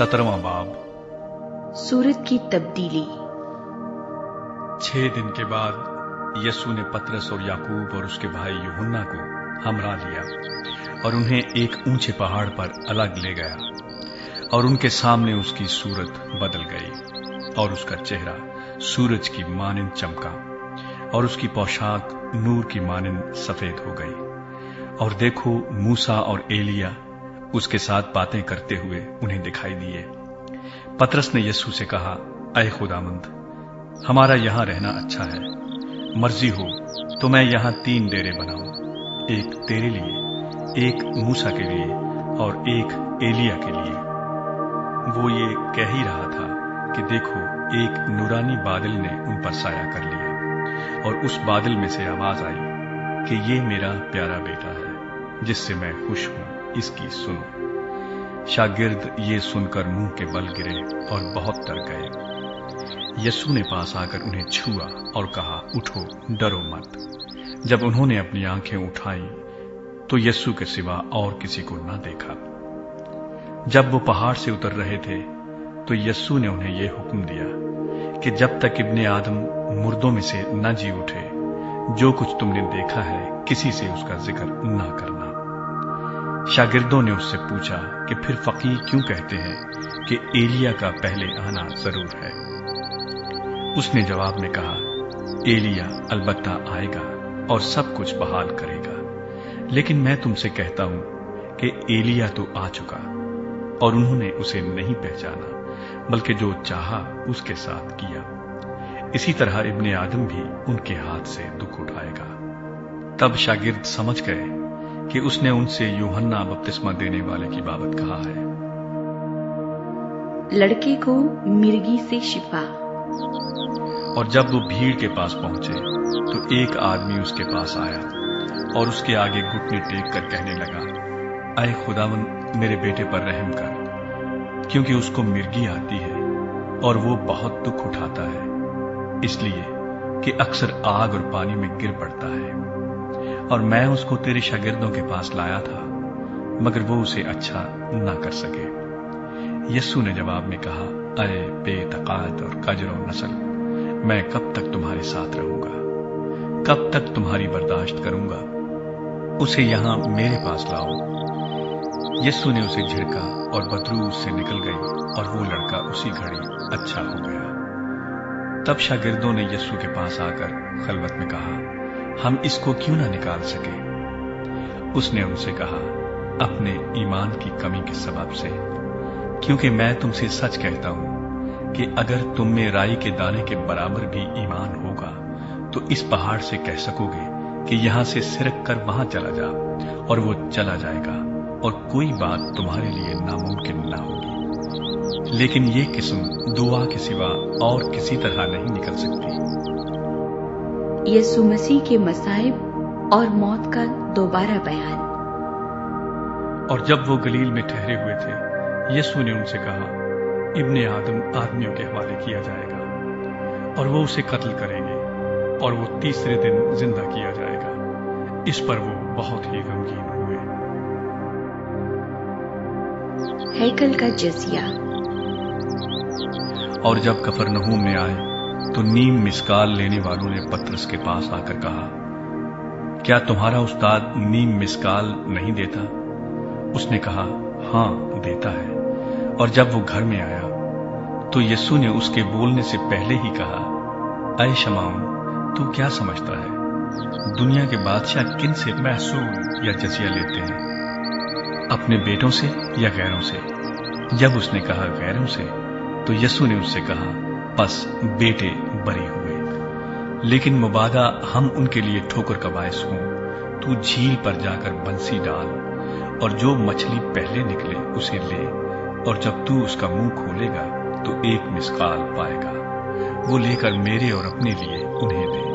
17वां बाब। सूरत की तब्दीली। 6 दिन के बाद यीशु ने पतरस और याकूब और उसके भाई यूहन्ना को हमरा लिया और उन्हें एक ऊंचे पहाड़ पर अलग ले गया, और उनके सामने उसकी सूरत बदल गई और उसका चेहरा सूरज की मानिंद चमका और उसकी पोशाक नूर की मानिंद सफेद हो गई। और देखो, मूसा और एलिया उसके साथ बातें करते हुए उन्हें दिखाई दिए। पतरस ने यीशु से कहा, ऐ खुदावंद, हमारा यहां रहना अच्छा है। मर्जी हो तो मैं यहां 3 डेरे बनाऊं, एक तेरे लिए, एक मूसा के लिए और एक एलिया के लिए। वो ये कह ही रहा था कि देखो, एक नूरानी बादल ने उन पर साया कर लिया, और उस बादल में से आवाज आई कि ये मेरा प्यारा बेटा है, जिससे मैं खुश हूं, इसकी सुनो। शागिर्द ये सुनकर मुंह के बल गिरे और बहुत डर गए। यीशु ने पास आकर उन्हें छुआ और कहा, उठो, डरो मत। जब उन्होंने अपनी आंखें उठाई तो यीशु के सिवा और किसी को न देखा। जब वो पहाड़ से उतर रहे थे तो यीशु ने उन्हें यह हुक्म दिया कि जब तक इब्ने आदम मुर्दों में से न जी उठे, जो कुछ तुमने देखा है किसी से उसका जिक्र न करना। शागिर्दों ने उससे पूछा कि फिर फकीह क्यों कहते हैं कि एलिया का पहले आना जरूर है। उसने जवाब में कहा, एलिया अलबत्ता आएगा और सब कुछ बहाल करेगा, लेकिन मैं तुमसे कहता हूं कि एलिया तो आ चुका और उन्होंने उसे नहीं पहचाना, बल्कि जो चाहा उसके साथ किया। इसी तरह इब्ने आदम भी उनके हाथ से दुख उठाएगा। तब शागिर्द समझ गए कि उसने उनसे यूहन्ना बपतिस्मा देने वाले की बाबत कहा है। लड़के को मिर्गी से शिफा। और जब वो भीड़ के पास पहुंचे तो एक आदमी उसके पास आया और उसके आगे घुटने टेक कर कहने लगा, ऐ खुदावंद, मेरे बेटे पर रहम कर, क्योंकि उसको मिर्गी आती है और वो बहुत दुख उठाता है, इसलिए कि अक्सर आग और पानी में गिर पड़ता है। और मैं उसको तेरे शागिर्दों के पास लाया था, मगर वो उसे अच्छा न कर सके। यीशु ने जवाब में कहा, अरे बेतकात और कजर और नस्ल, मैं कब तक तुम्हारे साथ रहूंगा, कब तक तुम्हारी बर्दाश्त करूंगा, उसे यहां मेरे पास लाओ। यीशु ने उसे झिड़का और बदबू उससे निकल गई और वो लड़का उसी घड़ी अच्छा हो गया। तब शागिर्दों ने यीशु के पास आकर खलवत में कहा, हम इसको क्यों ना निकाल सके? उसने उनसे कहा, अपने ईमान की कमी के सबब से, क्योंकि मैं तुमसे सच कहता हूं कि अगर तुम में राई के दाने के बराबर भी ईमान होगा तो इस पहाड़ से कह सकोगे कि यहां से सिरक कर वहां चला जा, और वो चला जाएगा, और कोई बात तुम्हारे लिए नामुमकिन ना होगी। लेकिन ये किस्म दुआ के सिवा और किसी तरह नहीं निकल सकती। यीशु मसीह के मसाइब और मौत का दोबारा बयान। और जब वो गलील में ठहरे हुए थे, यीशु ने उनसे कहा, इब्ने आदम आदमियों के हवाले किया जाएगा और वो उसे कत्ल करेंगे, और वो 3रे दिन जिंदा किया जाएगा। इस पर वो बहुत ही गमगीन हुए। हैकल का जजिया। और जब कफरनहूम में आए तो नीम मिस्काल लेने वालों ने पतरस के पास आकर कहा, क्या तुम्हारा उस्ताद नीम मिस्काल नहीं देता? उसने कहा, हां, देता है। और जब वो घर में आया तो यीशु ने उसके बोलने से पहले ही कहा, ऐ शमाउन, तू क्या समझता है, दुनिया के बादशाह किन से महसूल या जजिया लेते हैं, अपने बेटों से या गैरों से? जब उसने कहा गैरों से, तो यीशु ने उससे कहा, बस बेटे बरी हुए। लेकिन मुबादा हम उनके लिए ठोकर का बायस हों, तू झील पर जाकर बंसी डाल, और जो मछली पहले निकले उसे ले, और जब तू उसका मुंह खोलेगा तो एक मिस्काल पाएगा, वो लेकर मेरे और अपने लिए उन्हें दे।